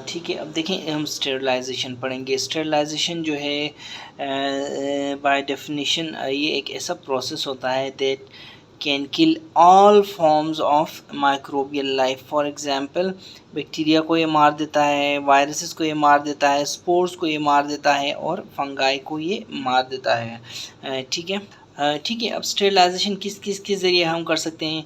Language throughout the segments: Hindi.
ठीक है, अब देखें हम स्टेरिलाइजेशन पढ़ेंगे। स्टेरिलाइजेशन जो है बाय डेफिनेशन ये एक ऐसा प्रोसेस होता है that can kill all forms of microbial life. For example bacteria को ये मार देता है, वायरसेस को ये मार देता है, स्पोर्स को ये मार देता है और फंगाई को ये मार देता है। ठीक है, ठीक है। अब स्टेरिलाइजेशन किस किस के ज़रिए हम कर सकते हैं,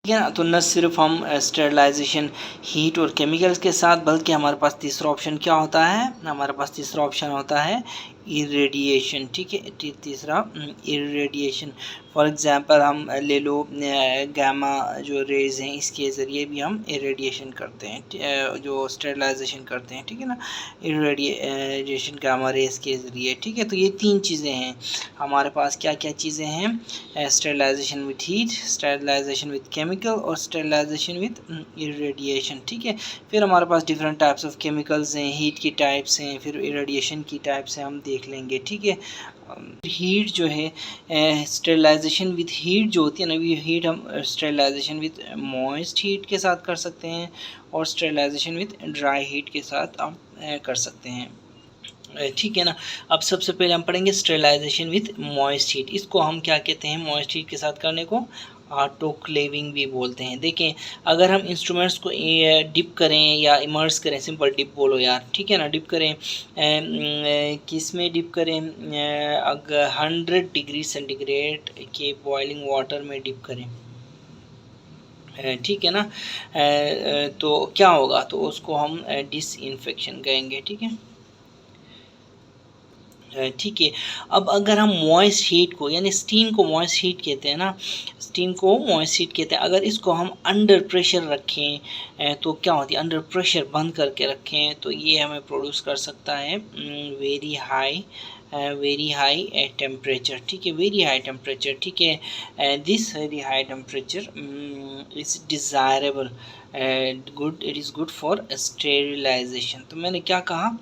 ठीक है ना। तो न सिर्फ हम स्टेरिलाइजेशन हीट और केमिकल्स के साथ, बल्कि हमारे पास तीसरा ऑप्शन क्या होता है, हमारे पास तीसरा ऑप्शन होता है इरेडिएशन। ठीक है, तीसरा इरेडिएशन। फॉर एग्जांपल हम ले लो गामा जो रेज हैं, इसके ज़रिए भी हम इरेडिएशन करते हैं, जो स्टेरिलाइजेशन करते हैं। ठीक है ना, इरेडिएशन गामा रेज के ज़रिए। ठीक है, तो ये तीन चीज़ें हैं हमारे पास। क्या क्या चीज़ें हैं, sterilization with heat, sterilization with chemical और स्टेरिलाइजेशन विथ इरेडिएशन। ठीक है, फिर हमारे पास डिफरेंट टाइप्स ऑफ केमिकल्स हैं, हीट की टाइप्स हैं, फिर इरेडिएशन की टाइप्स हैं, हम देख लेंगे। ठीक है, हीट जो है, स्टेरिलाइजेशन विथ हीट जो होती है ना, ये हीट हम स्टेरिलाइजेशन विथ मॉइस्ट हीट के साथ कर सकते हैं और स्टेरिलाइजेशन विथ ड्राई हीट के साथ हम कर सकते हैं। ठीक है ना। अब सबसे पहले हम पढ़ेंगे स्टेरिलाइजेशन विथ मॉइस्ट हीट। इसको हम क्या कहते हैं, मॉइस्ट हीट के साथ करने को ऑटोक्लेविंग भी बोलते हैं। देखें, अगर हम इंस्ट्रूमेंट्स को डिप करें या इमर्स करें, सिंपल डिप बोलो यार, ठीक है ना, डिप करें, किस में डिप करें, अगर 100 डिग्री सेंटीग्रेड के बॉइलिंग वाटर में डिप करें, ठीक है ना, तो क्या होगा, तो उसको हम डिसइंफेक्शन कहेंगे। ठीक है, ठीक है। अब अगर हम मॉइस्ट हीट को, यानी स्टीम को मॉइस्ट हीट कहते हैं ना, स्टीम को मॉइस्ट हीट कहते हैं, अगर इसको हम अंडर प्रेशर रखें तो क्या होती है, अंडर प्रेशर बंद करके रखें तो ये हमें प्रोड्यूस कर सकता है वेरी हाई टेम्परेचर। ठीक है, वेरी हाई टेम्परेचर। ठीक है, this very high temperature is desirable, good, it is good for sterilization. तो मैंने क्या कहा,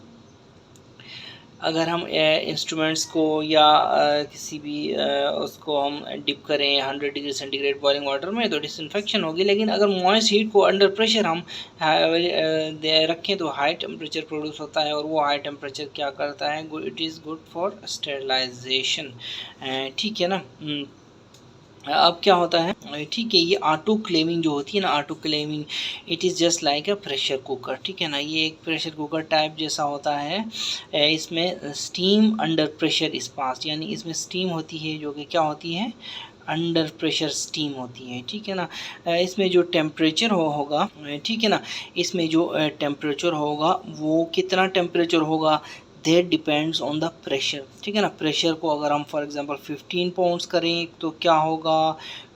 अगर हम इंस्ट्रूमेंट्स को या किसी भी उसको हम डिप करें 100 डिग्री सेंटीग्रेड बॉइलिंग वाटर में तो डिसइंफेक्शन होगी, लेकिन अगर मॉइस्ट हीट को अंडर प्रेशर हम रखें तो हाई टेम्परेचर प्रोड्यूस होता है और वो हाई टेम्परेचर क्या करता है, it is good for sterilization. ठीक है ना। अब क्या होता है, ठीक है, ये ऑटो क्लेविंग जो होती है ना, autoclaving, it is just like a pressure cooker. ठीक है ना, ये एक प्रेशर कुकर टाइप जैसा होता है। इसमें स्टीम अंडर प्रेशर इस पास, यानी इसमें स्टीम होती है जो कि क्या होती है, अंडर प्रेशर स्टीम होती है। ठीक है ना, इसमें जो टेम्परेचर होगा, ठीक है ना, इसमें जो टेम्परेचर होगा वो कितना टेम्परेचर होगा, that depends on the pressure. ठीक है ना, प्रेशर को अगर हम फॉर एग्जांपल 15 पाउंड्स करें तो क्या होगा,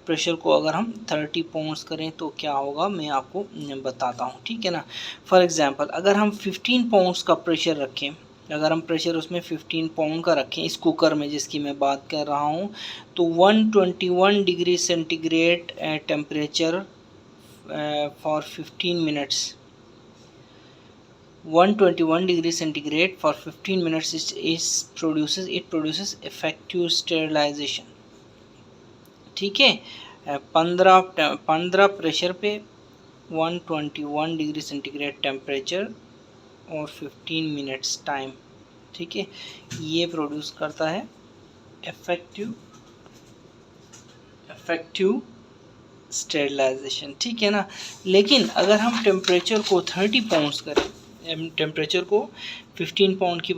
प्रेशर को अगर हम 30 पाउंड्स करें तो क्या होगा, मैं आपको बताता हूँ। ठीक है ना, फॉर एग्जांपल अगर हम 15 पाउंड्स का प्रेशर रखें, अगर हम प्रेशर उसमें 15 पाउंड का रखें इस कुकर में जिसकी मैं बात कर रहा हूँ, तो 121 degree centigrade temperature for 15 minutes, 121 degree centigrade for 15 minutes it produces effective sterilization। ठीक है, 15 प्रेशर पे 121 डिग्री सेंटीग्रेड टेम्परेचर और 15 मिनट्स टाइम। ठीक है, ये प्रोड्यूस करता है इफेक्टिव स्टेरिलाइजेशन। ठीक है ना, लेकिन अगर हम टेम्परेचर को 30 पाउंड्स करें, टेम्परेचर को 15 पाउंड की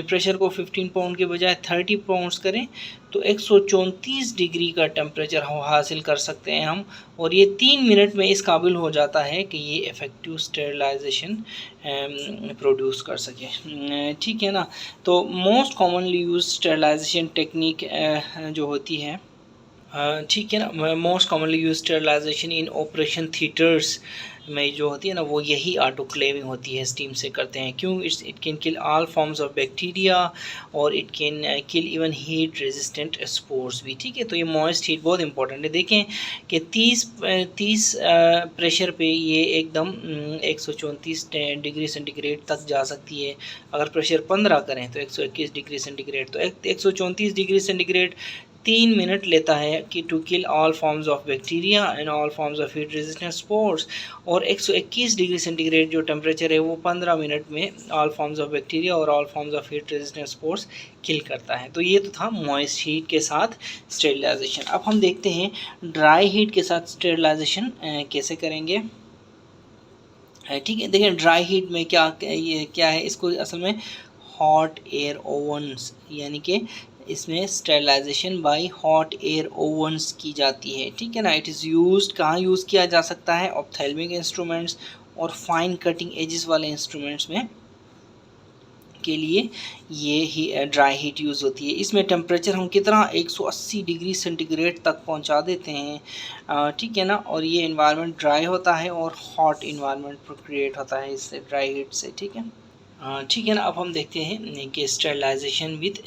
प्रेशर को 15 पाउंड के बजाय 30 पाउंड्स करें तो 134 डिग्री का टेम्परेचर हासिल कर सकते हैं हम, और ये 3 मिनट में इस काबिल हो जाता है कि ये इफ़ेक्टिव स्टेरिलाइजेशन प्रोड्यूस कर सके। ठीक है ना, तो most commonly use sterilization technique जो होती है, ठीक है ना, most commonly use sterilization in operation theatres में जो होती है ना, वो यही ऑटोक्लेविंग होती है, स्टीम से करते हैं। क्यों, it can kill all forms of bacteria और it can kill even heat resistant spores भी। ठीक है, तो ये मॉइस्ट हीट बहुत इंपॉर्टेंट है। देखें कि 30 प्रेशर पे ये एकदम 134 डिग्री सेंटीग्रेड तक जा सकती है। अगर प्रेशर 15 करें तो 121 डिग्री सेंटीग्रेड, तो 134 डिग्री सेंटीग्रेड 3 मिनट लेता है कि to kill all forms of bacteria and all forms of heat resistant spores, और 121 डिग्री सेंटीग्रेड जो टेम्परेचर है वो 15 मिनट में ऑल फॉर्म्स ऑफ बैक्टीरिया और all forms of heat resistant spores kill करता है। तो ये तो था मॉइस्ट हीट के साथ स्टेरिलाइजेशन। अब हम देखते हैं ड्राई हीट के साथ स्टेरिलाइजेशन कैसे करेंगे। ठीक है, देखिए ड्राई हीट में ये क्या है, इसको असल में हॉट एयर ओवन्स यानी कि इसमें sterilization by hot air ovens की जाती है। ठीक है ना। इट इज़ यूज्ड, कहाँ यूज़ किया जा सकता है, ऑप्थेल्मिक इंस्ट्रूमेंट्स और फाइन कटिंग एजेस वाले इंस्ट्रूमेंट्स में के लिए ये ही ड्राई हीट यूज़ होती है। इसमें टेम्परेचर हम कितना 180 डिग्री सेंटीग्रेड तक पहुंचा देते हैं। ठीक है ना। और ये इन्वायरमेंट ड्राई होता है और हॉट इन्वायरमेंट क्रिएट होता है इससे, ड्राई हीट से। ठीक है। ठीक है ना। अब हम देखते हैं कि स्टेरिलाइजेशन विथ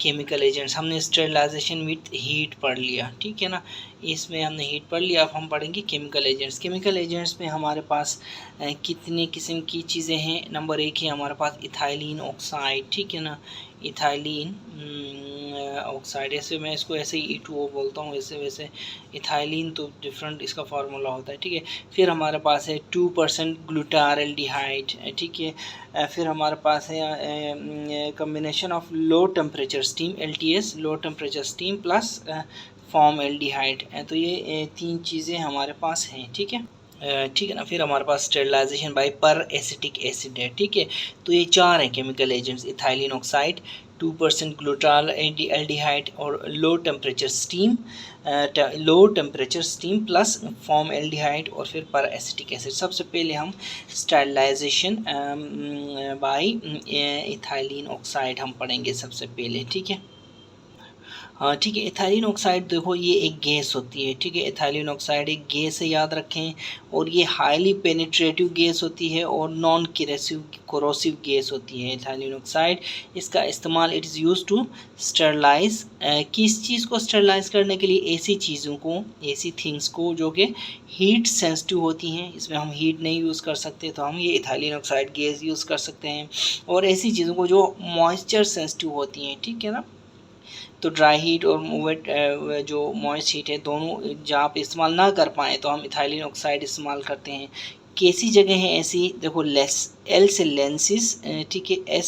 केमिकल एजेंट्स। हमने स्टेरिलाइजेशन विथ हीट पढ़ लिया। ठीक है ना, इसमें हमने हीट पढ़ लिया। अब हम पढ़ेंगे केमिकल एजेंट्स। केमिकल एजेंट्स में हमारे पास कितने किस्म की चीज़ें हैं। नंबर 1 है हमारे पास इथाइलिन ऑक्साइड। ठीक है ना, इथाइलिन ऑक्साइड, ऐसे मैं इसको ऐसे ही E2O बोलता हूँ, वैसे वैसे इथाइलिन तो डिफरेंट इसका फार्मूला होता है। ठीक है। फिर हमारे पास है 2% ग्लूटारल्डिहाइड। ठीक है। फिर हमारे पास है combination of low temperature steam LTS, low temperature steam plus formaldehyde. तो ये 3 चीज़ें हमारे पास हैं। ठीक है। ठीक है ना। फिर हमारे पास sterilization by peracetic acid है। ठीक है। तो ये 4 हैं chemical agents, ethylene oxide, 2% glutaraldehyde और low temperature steam plus formaldehyde और फिर पर एसिटिक एसिड। सबसे पहले हम स्टेरिलाइजेशन बाय इथाइलिन ऑक्साइड हम पढ़ेंगे सबसे पहले। ठीक है। हाँ ठीक है। इथाइलिन ऑक्साइड देखो ये एक गैस होती है। ठीक है। इथाइलिन ऑक्साइड एक गैस है, याद रखें, और ये हाईली पेनिट्रेटिव गैस होती है और नॉन कोरोसिव गैस होती है इथाइलिन ऑक्साइड। इसका इस्तेमाल it is use to sterilize, किस चीज़ को स्टरलाइज करने के लिए, ऐसी चीज़ों को, ऐसी थिंग्स को जो कि हीट सेंसिटिव होती हैं। इसमें हम हीट नहीं यूज़ कर सकते तो हम ये इथाइलिन ऑक्साइड गैस यूज़ कर सकते हैं। और ऐसी चीज़ों को जो मॉइस्चर सेंसिटिव होती हैं। ठीक है ना। तो ड्राई हीट और वेट जो मॉइस्ट हीट है, दोनों जहाँ पे इस्तेमाल ना कर पाएँ तो हम इथाइलिन ऑक्साइड इस्तेमाल करते हैं। कैसी जगह है ऐसी, देखो L से लेंसिस, ठीक है,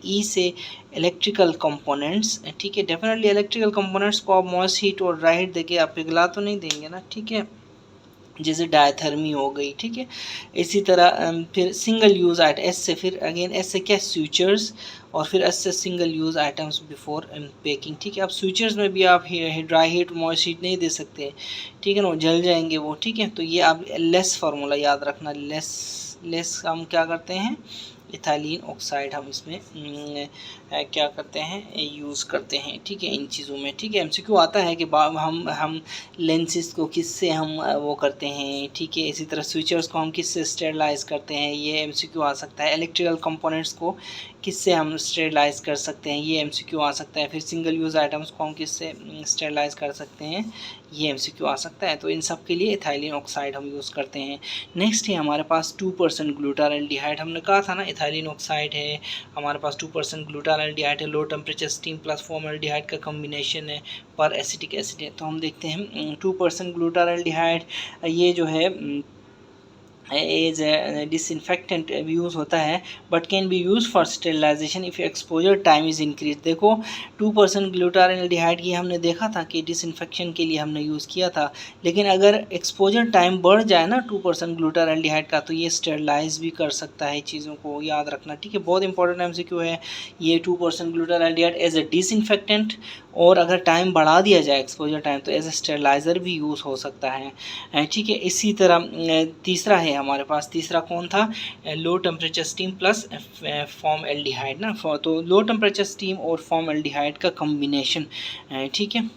E से इलेक्ट्रिकल कंपोनेंट्स। ठीक है। डेफिनेटली इलेक्ट्रिकल कंपोनेंट्स को आप मॉइस्ट हीट और ड्राई हीट देके आप पिघला तो नहीं देंगे ना। ठीक है, जैसे डायथर्मी हो गई। ठीक है। इसी तरह फिर सिंगल यूज़ आइटम, एस से, फिर अगेन एस से क्या, स्विचर्स, और फिर एस से single use items before packing. ठीक है। अब स्विचर्स में भी आप ड्राई हीट मॉइस्ट हीट नहीं दे सकते। ठीक है ना, जल जाएंगे वो। ठीक है। तो ये आप लेस फार्मूला याद रखना, लेस हम क्या करते हैं, इथाइलिन ऑक्साइड हम इसमें क्या करते हैं, यूज़ करते हैं। ठीक है, इन चीज़ों में। ठीक है। MCQ आता है कि हम लेंसेज को किससे हम वो करते हैं। ठीक है। इसी तरह स्विचर्स को हम किससे स्टेरिलाइज करते हैं, ये MCQ आ सकता है। इलेक्ट्रिकल कंपोनेंट्स को किससे हम स्टेरिलाइज कर सकते हैं, ये MCQ आ सकता है। फिर सिंगल यूज़ आइटम्स को हम किससे स्टेरिलाइज कर सकते हैं, ये MCQ आ सकता है। तो इन सब के लिए इथाइलिन ऑक्साइड हम यूज़ करते हैं। नेक्स्ट है हमारे पास 2% ग्लूटारल्डिहाइड। हमने कहा था ना इथाइलिन ऑक्साइड है, हमारे पास 2% ग्लूटारल्डिहाइड है, लो टेम्परेचर स्टीम प्लस फॉर्मल्डिहाइड का कम्बिनेशन है, पर एसिटिक एसिड है। तो हम देखते हैं 2% ग्लूटारल्डिहाइड, ये जो है एज डिसइंफेक्टेंट यूज़ होता है, but can be use for sterilization if exposure time is increase. देखो 2% ग्लूटारल्डिहाइड की हमने देखा था कि डिसइंफेक्शन के लिए हमने यूज़ किया था, लेकिन अगर एक्सपोजर टाइम बढ़ जाए ना 2% ग्लूटारल्डिहाइड का, तो ये स्टेरिलाइज भी कर सकता है। चीज़ों को याद रखना। ठीक है, बहुत इंपॉर्टेंट MCQ है ये। 2% ग्लूटारल्डिहाइड एज ए डिसइंफेक्टेंट, और अगर टाइम बढ़ा दिया जाए एक्सपोजर टाइम तो एज ए स्टेरिलाइज़र भी यूज़ हो सकता है। ठीक है। इसी तरह तीसरा है हमारे पास, तीसरा कौन था, लो टेम्परेचर स्टीम प्लस फॉर्मल्डिहाइड ना। तो लो टेम्परेचर स्टीम और फॉर्मल्डिहाइड का कम्बिनेशन। ठीक है।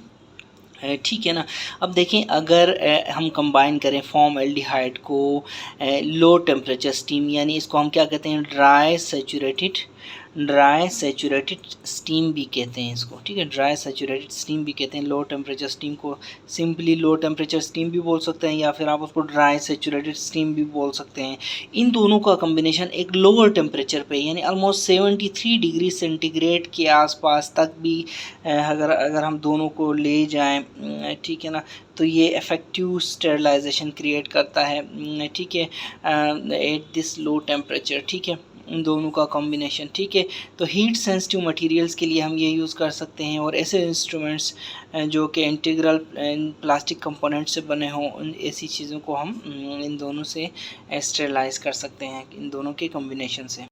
ठीक है ना। अब देखें अगर हम कंबाइन करें फॉर्मल्डिहाइड को लो टेम्परेचर स्टीम, यानी इसको हम क्या कहते हैं, ड्राई सैचुरेटेड स्टीम भी कहते हैं इसको, ठीक है, ड्राई सैचुरेटेड स्टीम भी कहते हैं। लो टेम्परेचर स्टीम को सिंपली लो टेम्परेचर स्टीम भी बोल सकते हैं, या फिर आप उसको ड्राई सैचुरेटेड स्टीम भी बोल सकते हैं। इन दोनों का कम्बिनेशन एक लोअर टेम्परेचर पे यानी ऑलमोस्ट 73 डिग्री सेंटीग्रेड के आसपास तक भी अगर हम दोनों को ले जाएं, ठीक है ना, तो ये इफ़ेक्टिव स्टेरिलाइजेशन क्रिएट करता है, ठीक है, एट दिस लो टेम्परेचर, ठीक है, इन दोनों का कॉम्बिनेशन, ठीक है। तो हीट सेंसिटिव मटेरियल्स के लिए हम ये यूज़ कर सकते हैं, और ऐसे इंस्ट्रूमेंट्स जो कि इंटीग्रल प्लास्टिक कंपोनेंट से बने हों, ऐसी चीज़ों को हम इन दोनों से स्टेरिलाइज कर सकते हैं, इन दोनों के कॉम्बिनेशन से,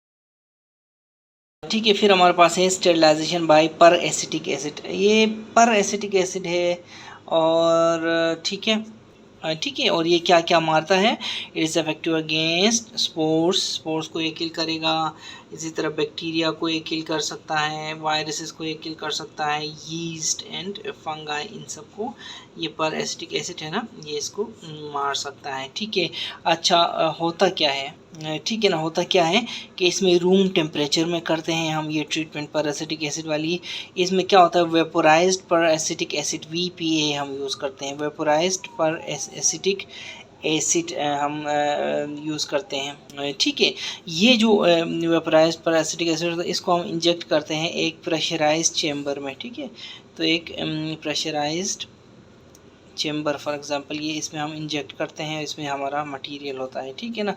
ठीक है। फिर हमारे पास है sterilisation by peracetic acid. ये पर एसिटिक एसिड है, और ठीक है, ठीक है, और ये क्या क्या मारता है, it is effective against spores को ये किल करेगा, इसी तरह बैक्टीरिया को ये किल कर सकता है, वायरसेस को ये किल कर सकता है, यीस्ट एंड फंगाई, इन सबको ये पर एसिटिक एसिड है ना, ये इसको मार सकता है, ठीक है। अच्छा, होता क्या है, ठीक है ना, होता क्या है कि इसमें रूम टेम्परेचर में करते हैं हम ये ट्रीटमेंट पर एसिटिक एसिड वाली। इसमें क्या होता है, वेपोराइज्ड पर एसिटिक एसिड VPA हम यूज़ करते हैं, वेपोराइज्ड पर एसिटिक एसिड हम यूज़ करते हैं, ठीक है। ये जो वेपोराइज्ड पर एसिटिक एसिड इसको हम इंजेक्ट करते हैं एक प्रेशराइज्ड चेम्बर में, ठीक है। तो एक प्रेशराइज्ड चेम्बर फॉर एग्जांपल ये इसमें हम इंजेक्ट करते हैं, इसमें हमारा मटेरियल होता है, ठीक है ना।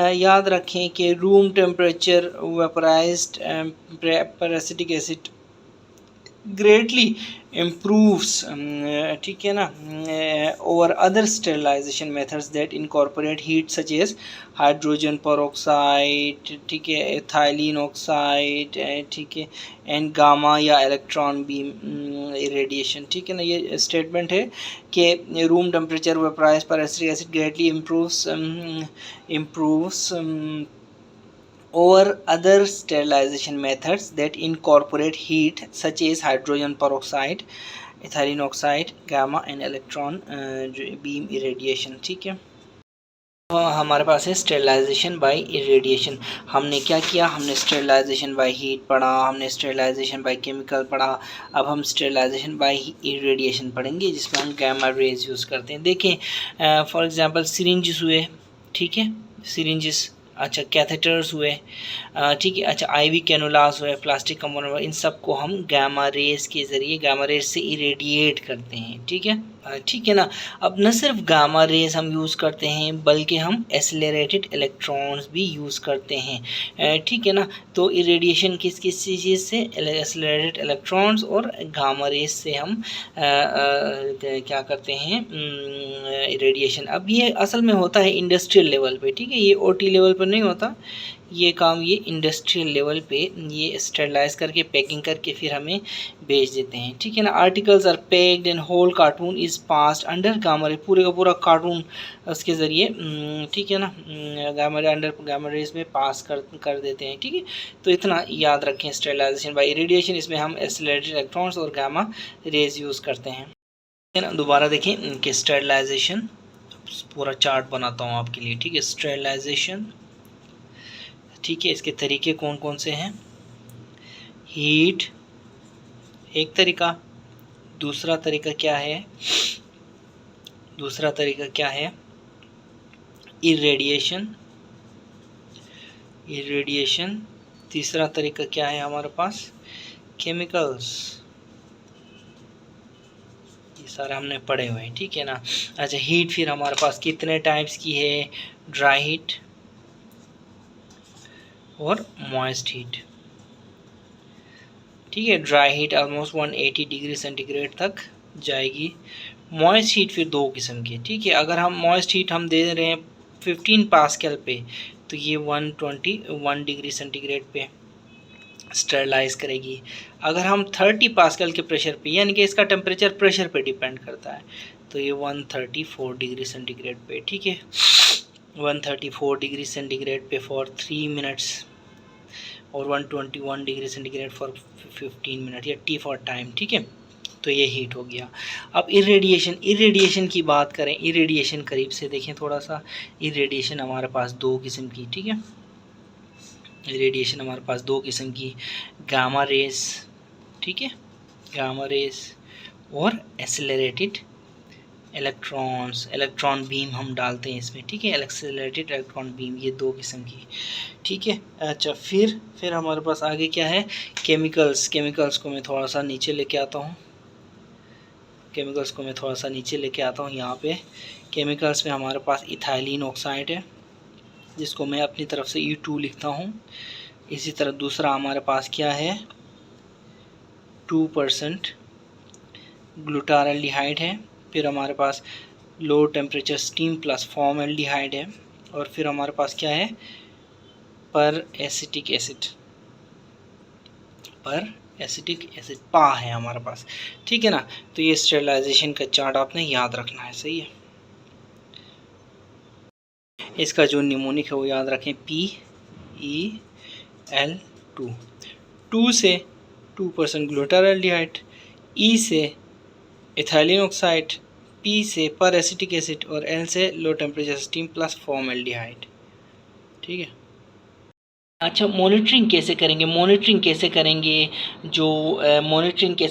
याद रखें कि रूम टेम्परेचर वेपोराइज्ड पर एसिटिक एसिड ग्रेटली improves, ठीक है ना, over other sterilization methods that incorporate heat such as hydrogen peroxide, ठीक है, एथाइलिन ऑक्साइड, ठीक है, एंड गामा या इलेक्ट्रॉन बीम रेडिएशन, ठीक है ना। ये स्टेटमेंट है कि रूम टेम्परेचर वेपोराइज्ड पर acetic acid greatly improves or other sterilization methods that incorporate heat such as hydrogen peroxide, ethylene oxide, gamma and electron beam irradiation, ठीक है। हमारे पास है स्टेरिलाइजेशन बाय इरेडिएशन। हमने क्या किया, हमने स्टेरिलाइजेशन बाय हीट पढ़ा, हमने स्टेरिलाइजेशन बाय केमिकल पढ़ा, अब हम स्टेरिलाइजेशन बाय इरेडिएशन पढ़ेंगे, जिसमें हम गामा रेज यूज़ करते हैं। देखें फॉर एग्जांपल सिरिंजेस हुए, ठीक है, सिरिंजेस, अच्छा कैथेटर्स हुए, ठीक है, अच्छा IV कैनुलास हुए, प्लास्टिक कंपोनेंट, इन सब को हम गामा रेज के ज़रिए गामा रेज से इरेडिएट करते हैं, ठीक है, ठीक है ना। अब न सिर्फ गामा रेज हम यूज़ करते हैं, बल्कि हम एक्सेलरेटेड इलेक्ट्रॉन्स भी यूज़ करते हैं, ठीक है ना। तो इरेडिएशन किस किस चीज़ से, एक्सेलरेटेड इलेक्ट्रॉन्स और गामा रेज से हम क्या करते हैं, इरेडिएशन। अब ये असल में होता है इंडस्ट्रियल लेवल पे, ठीक है, ये OT लेवल पर नहीं होता, ये काम ये इंडस्ट्रियल लेवल पे ये स्टेरिलाइज करके पैकिंग करके फिर हमें भेज देते हैं, ठीक है ना। Articles are packed and whole carton is passed under gamma ray, पूरे का पूरा कार्टून उसके ज़रिए, ठीक है ना, gamma ray under gamma rays में पास कर देते हैं, ठीक है। तो इतना याद रखें, स्टेरिलाइजेशन बाय रेडिएशन, इसमें हम एक्सेलरेटेड इलेक्ट्रॉन्स और गामा रेज यूज़ करते हैं, ठीक है ना। दोबारा देखें कि स्टेरिलाइजेशन, पूरा चार्ट बनाता हूँ आपके लिए, ठीक है। स्टेरिलाइजेशन, ठीक है, इसके तरीके कौन कौन से हैं, हीट एक तरीका, दूसरा तरीका क्या है, इरेडिएशन, तीसरा तरीका क्या है हमारे पास, केमिकल्स, ये सारा हमने पढ़े हुए हैं, ठीक है ना। अच्छा हीट फिर हमारे पास कितने टाइप्स की है, ड्राई हीट और मॉइस्ट हीट, ठीक है। Dry heat almost 180 degree centigrade तक जाएगी, मॉइस्ट हीट फिर दो किस्म की, ठीक है। अगर हम मॉइस्ट हीट हम दे रहे हैं 15 पास्कल पे, तो ये 121 डिग्री सेंटीग्रेड पे स्टेरिलाइज करेगी। अगर हम 30 पास्कल के प्रेशर पे, यानी कि इसका टेम्परेचर प्रेशर पे डिपेंड करता है, तो ये 134 डिग्री सेंटीग्रेड पे, ठीक है, 134 डिग्री सेंटीग्रेड पे फॉर 3 मिनट्स, और 121 डिग्री सेंटीग्रेड फॉर 15 मिनट, या T फॉर टाइम, ठीक है। तो ये हीट हो गया। अब इरेडिएशन की बात करें, इरेडिएशन करीब से देखें थोड़ा सा। इरेडिएशन हमारे पास दो किस्म की, ठीक है, रेडिएशन हमारे पास दो किस्म की, गामा रेस, ठीक है, गामा रेस और एक्सेलरेटेड इलेक्ट्रॉन्स, इलेक्ट्रॉन बीम हम डालते हैं इसमें, ठीक है, एक्सेलरेटेड इलेक्ट्रॉन बीम, ये दो किस्म की, ठीक है। अच्छा, फिर हमारे पास आगे क्या है, केमिकल्स। केमिकल्स को मैं थोड़ा सा नीचे लेके आता हूँ, यहाँ पे केमिकल्स में हमारे पास इथाइलिन ऑक्साइड है, जिसको मैं अपनी तरफ से E2 लिखता हूँ। इसी तरह दूसरा हमारे पास क्या है, 2% ग्लूटाराल्डिहाइड है। फिर हमारे पास low temperature steam plus formaldehyde है। और फिर हमारे पास क्या है, पर एसिटिक एसिड पा है हमारे पास, ठीक है ना। तो ये स्टेरिलाइजेशन का चार्ट आपने याद रखना है, सही है। इसका जो निमोनिक है वो याद रखें, PeL2। 2 से 2% ग्लूटाराल्डिहाइड, E से इथाइलिन ऑक्साइड, P से पर एसिटिक एसिड और L से लो टेम्परेचर स्टीम प्लस फॉर्मल्डिहाइड, ठीक है। अच्छा, मॉनिटरिंग कैसे करेंगे, मॉनिटरिंग कैसे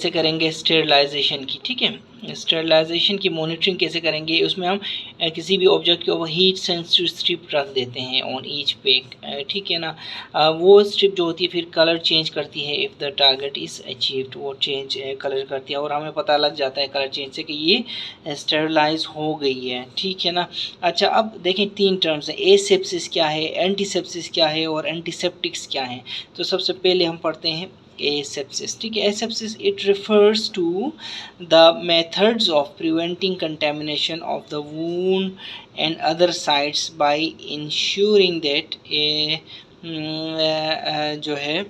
करेंगे स्टेरिलाइजेशन की, ठीक है। स्टेरिलाइजेशन की मॉनिटरिंग कैसे करेंगे, उसमें हम किसी भी ऑब्जेक्ट के ऊपर हीट सेंसिटिव स्ट्रिप रख देते हैं ऑन ईच पेक, ठीक है ना। वो स्ट्रिप जो होती है फिर कलर चेंज करती है, if the target is achieved, वो चेंज कलर करती है और हमें पता लग जाता है कलर चेंज से कि ये स्टेरिलाइज हो गई है, ठीक है ना। अच्छा, अब देखें 3 टर्म्स हैं, एसेप्सिस क्या है, एंटीसेप्सिस क्या है और एंटीसेप्टिक्स क्या है। तो सबसे पहले हम पढ़ते हैं asepsis, ठीक है। asepsis it refers to the methods of preventing contamination of the wound and other sites by ensuring that जो है,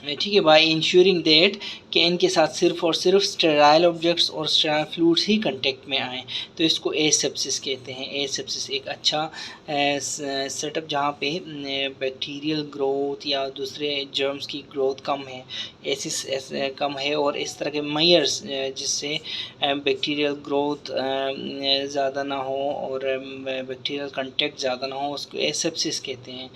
ठीक है, बाय इंश्योरिंग दैट कि इनके साथ सिर्फ और सिर्फ स्टेराइल ऑब्जेक्ट्स और स्टेराइल फ्लूइड्स ही कांटेक्ट में आएँ, तो इसको एसेप्सिस कहते हैं। एसेप्सिस एक अच्छा सेटअप जहाँ पे बैक्टीरियल ग्रोथ या दूसरे जर्म्स की ग्रोथ कम है, एसिस कम है और इस तरह के मेयर्स जिससे बैक्टीरियल ग्रोथ ज़्यादा ना हो और बैक्टीरियल कंटेक्ट ज़्यादा ना हो, उसको एसेप्सिस कहते हैं,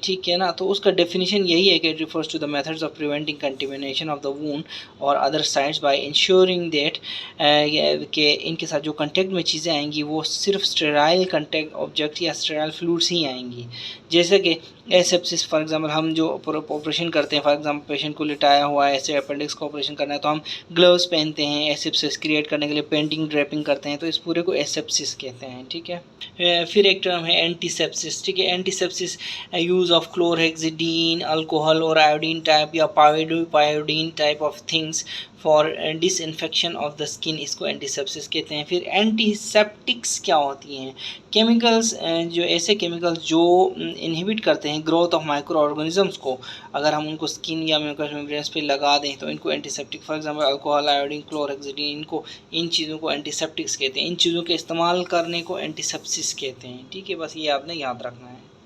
ठीक है ना। तो उसका डेफिनेशन यही है कि it refers to the methods of preventing contamination of the wound or other sites by ensuring that कि इनके साथ जो कंटेक्ट में चीज़ें आएंगी वो सिर्फ स्टेराइल कंटेक्ट ऑब्जेक्ट या स्टेराइल फ्लूइड्स ही आएंगी। जैसे कि एसेप्सिस फॉर एग्जांपल, हम जो ऑपरेशन करते हैं, फॉर एग्जांपल पेशेंट को लिटाया हुआ है, ऐसे अपेंडिक्स का ऑपरेशन करना है तो हम ग्लव्स पहनते हैं एसेप्सिस क्रिएट करने के लिए, पेंटिंग ड्रेपिंग करते हैं, तो इस पूरे को एसेप्सिस कहते हैं, ठीक है। फिर एक टर्म है एंटीसेप्सिस, ठीक है। Antisepsis use of chlorhexidine, alcohol और आयोडीन टाइप या Pyodine type of things for disinfection of the skin, इसको एंटीसेप्सिस कहते हैं। फिर एंटीसेप्टिक्स क्या होती हैं, केमिकल्स, जो ऐसे केमिकल्स जो इनहिबिट करते हैं ग्रोथ ऑफ माइक्रो ऑर्गेनिजम्स को, अगर हम उनको स्किन या म्यूकस मेम्ब्रेन्स पे लगा दें तो इनको antiseptic, for example alcohol, iodine, chlorhexidine, इन चीज़ों को एंटीसेप्टिक्स कहते हैं। इन चीज़ों के इस्तेमाल करने को एंटीसेप्सिस कहते हैं, ठीक है। बस ये आपने याद रखना है।